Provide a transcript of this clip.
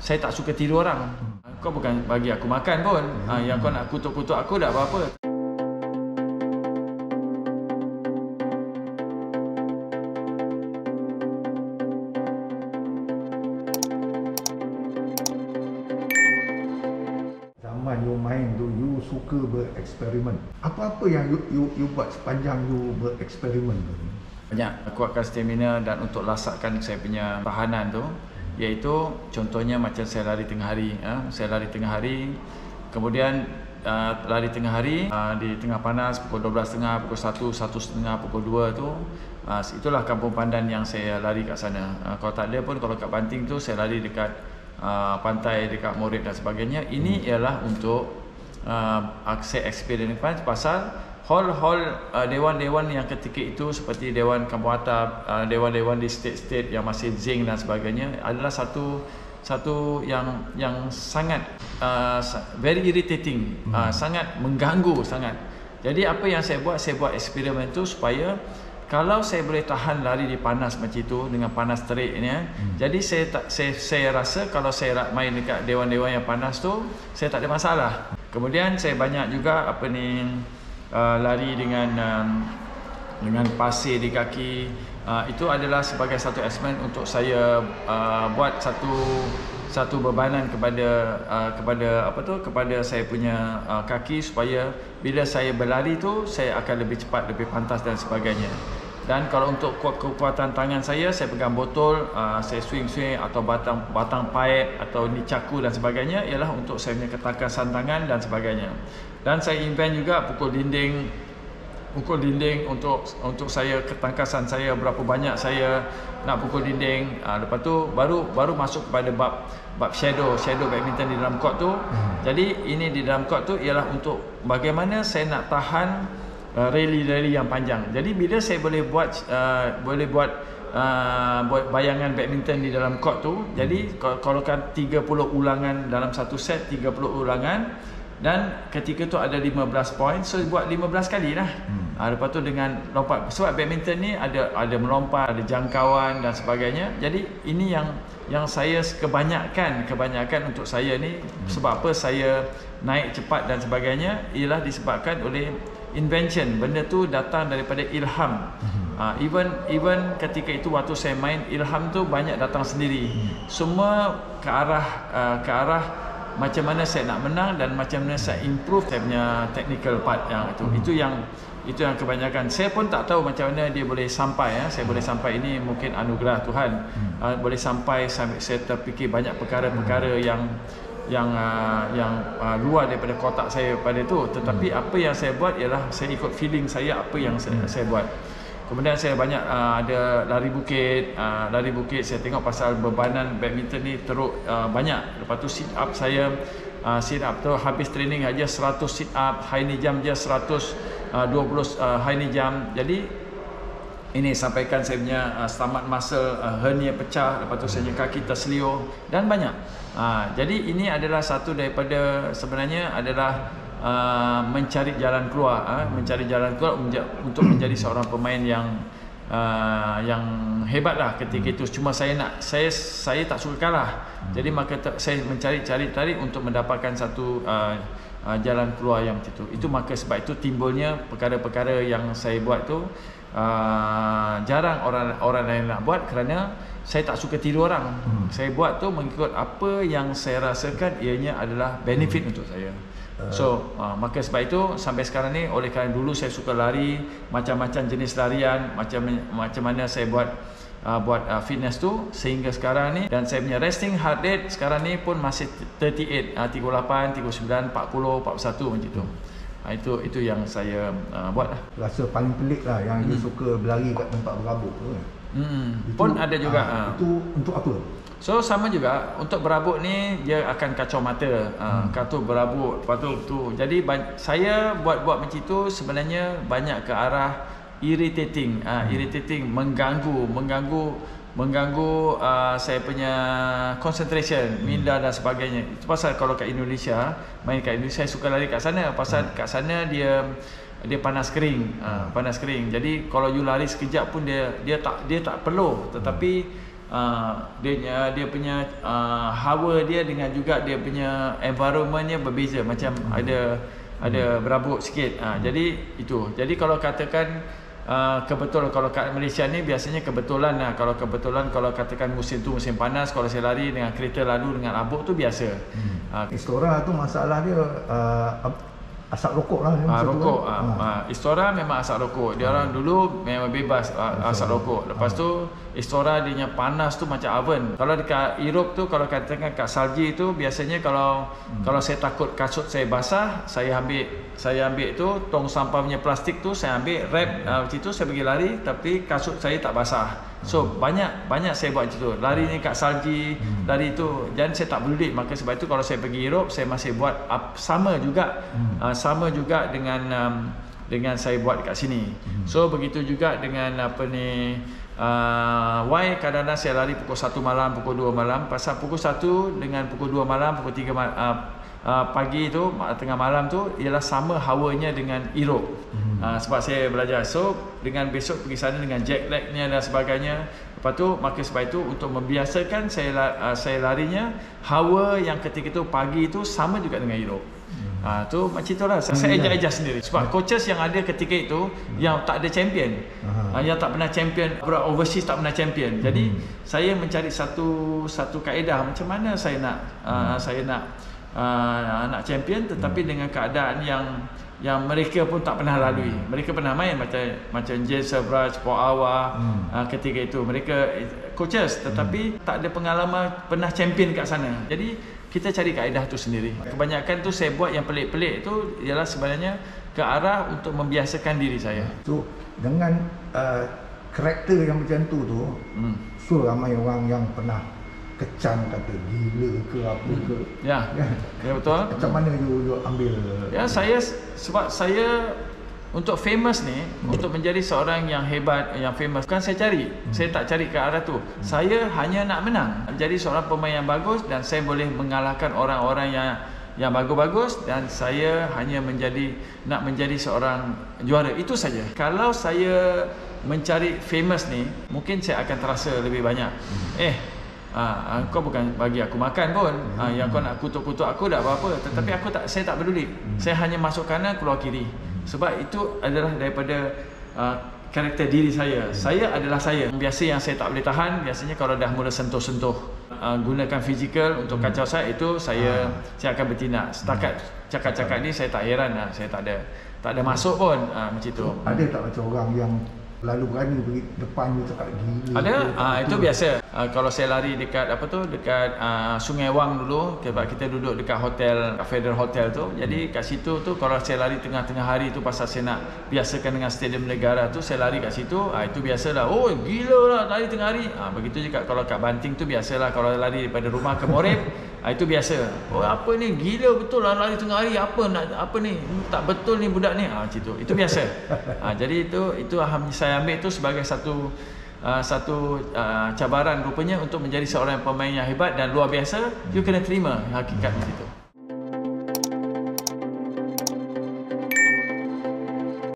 saya tak suka tiru orang. Kau bukan bagi aku makan pun. Yang kau nak kutuk-kutuk aku tak apa-apa. Zaman you main tu, you suka bereksperimen. Apa-apa yang you buat sepanjang you bereksperimen tu? Banyak kuatkan stamina dan untuk lasakkan saya punya tahanan tu, iaitu contohnya macam saya lari tengah hari. Saya lari tengah hari, kemudian lari tengah hari di tengah panas pukul 12.30, pukul 1, 1.30, pukul 2 tu, itulah Kampung Pandan yang saya lari kat sana. Kalau tak ada pun, kalau kat Banting tu saya lari dekat pantai, dekat Morit dan sebagainya. Ini ialah untuk saya experience pasal hall dewan-dewan yang ketika itu seperti Dewan Kampung Atap, dewan-dewan di state-state yang masih zinc dan sebagainya adalah satu yang sangat very irritating, sangat mengganggu sangat. Jadi apa yang saya buat eksperimen tu supaya kalau saya boleh tahan lari di panas macam itu dengan panas terik ni, jadi saya rasa kalau saya main dekat dewan-dewan yang panas tu saya tak ada masalah. Kemudian saya banyak juga lari dengan pasir di kaki. Itu adalah sebagai satu eksperimen untuk saya buat satu bebanan kepada saya punya kaki, supaya bila saya berlari tu saya akan lebih cepat, lebih pantas dan sebagainya. Dan kalau untuk kekuatan tangan saya pegang botol, saya swing atau batang paip atau ni caku dan sebagainya, ialah untuk saya punya ketangkasan tangan dan sebagainya. Dan saya invent juga pukul dinding untuk saya, ketangkasan saya berapa banyak saya nak pukul dinding. Lepas tu baru masuk kepada bab shadow badminton di dalam court tu. Jadi ini di dalam court tu ialah untuk bagaimana saya nak tahan rally yang panjang. Jadi bila saya boleh buat bayangan badminton di dalam court tu, jadi kalau kan 30 ulangan dalam satu set, 30 ulangan, dan ketika tu ada 15 poin, so buat 15 kali lah. Lepas tu dengan lompat, sebab badminton ni ada melompat, ada jangkauan dan sebagainya. Jadi ini yang saya kebanyakan untuk saya ni, sebab apa saya naik cepat dan sebagainya, ialah disebabkan oleh invention. Benda tu datang daripada ilham. Even ketika itu waktu saya main, ilham tu banyak datang sendiri. Semua ke arah macam mana saya nak menang dan macam mana saya improve saya punya technical part yang itu yang kebanyakan. Saya pun tak tahu macam mana dia boleh sampai. Saya boleh sampai, ini mungkin anugerah Tuhan. Boleh sampai saya terfikir banyak perkara-perkara yang luar daripada kotak saya pada itu. Tetapi apa yang saya buat ialah saya ikut feeling saya, apa yang saya buat. Kemudian saya banyak ada lari bukit saya tengok pasal bebanan badminton ni teruk banyak. Lepas tu sit up tu habis training aja 100 sit up, high knee jump je 120 high knee jump. Jadi ini sampaikan saya punya stomach muscle hernia pecah, lepas tu saya punya kaki terselio dan banyak. Jadi ini adalah satu daripada, sebenarnya adalah mencari jalan keluar, untuk menjadi seorang pemain yang hebat lah ketika itu. Cuma saya tak suka kalah. Jadi maka saya mencari untuk mendapatkan satu jalan keluar yang macam itu. Maka sebab itu timbulnya perkara-perkara yang saya buat tu jarang orang lain nak buat, kerana saya tak suka tiru orang. Saya buat tu mengikut apa yang saya rasakan ianya adalah benefit untuk saya. So maka sebab itu sampai sekarang ni, oleh kerana dulu saya suka lari macam-macam jenis larian, macam mana saya buat fitness tu sehingga sekarang ni, dan saya punya resting heart rate sekarang ni pun masih 38, 38, 39, 40, 41 macam tu. Itu yang saya buat lah. Rasa paling pelik lah yang you suka berlari kat tempat berabuk tu. Pun ada juga. Itu untuk apa? So sama juga untuk berabuk ni, dia akan kacau mata. Kata berabuk, lepas tu jadi saya buat macam itu sebenarnya banyak ke arah irritating, mengganggu saya punya concentration, minda dan sebagainya. Itu pasal kalau kat Indonesia, saya suka lari kat sana, pasal kat sana dia panas kering, Jadi kalau you lari sekejap pun dia tak perlu. Tetapi dia punya hawa dia dengan juga dia punya environmentnya berbeza, macam ada berabuk sikit. Jadi itu. Jadi kalau katakan kebetulan kalau kat Malaysia ni biasanya kebetulan lah. Kalau katakan musim tu musim panas, kalau saya lari dengan kereta lalu dengan abuk tu biasa. Istora tu masalah dia asap rokok lah. Rokok. Istora memang asap rokok. Dia orang dulu memang bebas asap rokok. Lepas tu Istora dia panas tu macam oven. Kalau dekat Europe tu, kalau katakan kat salji tu, biasanya kalau saya takut kasut saya basah, saya ambil tu tong sampah punya plastik tu, saya ambil wrap macam tu, saya pergi lari tapi kasut saya tak basah. So banyak saya buat macam tu. Lari ni kat salji, lari tu, dan saya tak berduit. Maka sebab itu kalau saya pergi Europe, saya masih buat sama juga. Sama juga dengan saya buat kat sini. So begitu juga dengan why kadang-kadang saya lari pukul 1 malam, pukul 2 malam. Pasal pukul 1 dengan pukul 2 malam, pukul 3 pagi tu, tengah malam tu ialah sama hawanya dengan Europe. Sebab saya belajar. So dengan besok pergi sana dengan jet lagnya dan sebagainya. Lepas tu, maka sebab itu untuk membiasakan saya larinya, hawa yang ketika itu pagi itu sama juga dengan Europe. Tu macam itulah. Saya adjust sendiri. Sebab coaches yang ada ketika itu yang tak ada champion, yang tak pernah champion, overseas tak pernah champion. Jadi saya mencari satu kaedah macam mana saya nak champion, tetapi dengan keadaan yang mereka pun tak pernah lalui. Mereka pernah main macam James Savraj, Paul Awa, ketika itu mereka coaches, tetapi tak ada pengalaman pernah champion kat sana. Jadi kita cari kaedah tu sendiri. Kebanyakan tu saya buat yang pelik-pelik tu ialah sebenarnya ke arah untuk membiasakan diri saya. So dengan karakter yang macam tu so ramai orang yang pernah kecam, kata gila ke apa ke. Ya betul. Macam mana you ambil? Ya, sebab saya untuk famous ni, untuk menjadi seorang yang hebat, yang famous, bukan saya cari. Saya tak cari ke arah tu. Saya hanya nak menang, menjadi seorang pemain yang bagus, dan saya boleh mengalahkan orang-orang yang bagus-bagus, dan saya hanya nak menjadi seorang juara. Itu saja. Kalau saya mencari famous ni, mungkin saya akan terasa lebih banyak. Kau bukan bagi aku makan pun, yang kau nak kutuk-kutuk aku dah apa-apa. Tetapi saya tak peduli. Saya hanya masuk kanan, keluar kiri. Sebab itu adalah daripada karakter diri saya. Saya adalah saya. Biasa yang saya tak boleh tahan, biasanya kalau dah mula sentuh-sentuh gunakan fizikal untuk kacau saya, itu saya akan bertindak. Setakat cakap-cakap ni saya tak heran lah. Saya tak ada masuk pun macam tu. Ada tak macam orang yang lalu berani pergi depan you cakap gila? Ada. Itu biasa. Kalau saya lari dekat dekat Sungai Wang dulu, sebab kita duduk dekat hotel, Federal Hotel tu. Jadi kat situ tu kalau saya lari tengah-tengah hari tu, pasal saya nak biasakan dengan Stadium Negara tu, saya lari kat situ. Itu biasalah. Oh, gila lah lari tengah hari. Begitu juga kalau kat Banting tu biasalah, kalau lari daripada rumah ke Morib, itu biasa. Oh, apa ni, gila betul lah lari tengah hari. Apa ni? Tak betul ni budak ni. Macam tu. Itu biasa. Jadi itu saya ambil itu sebagai satu cabaran rupanya untuk menjadi seorang pemain yang hebat dan luar biasa. You kena terima hakikat itu.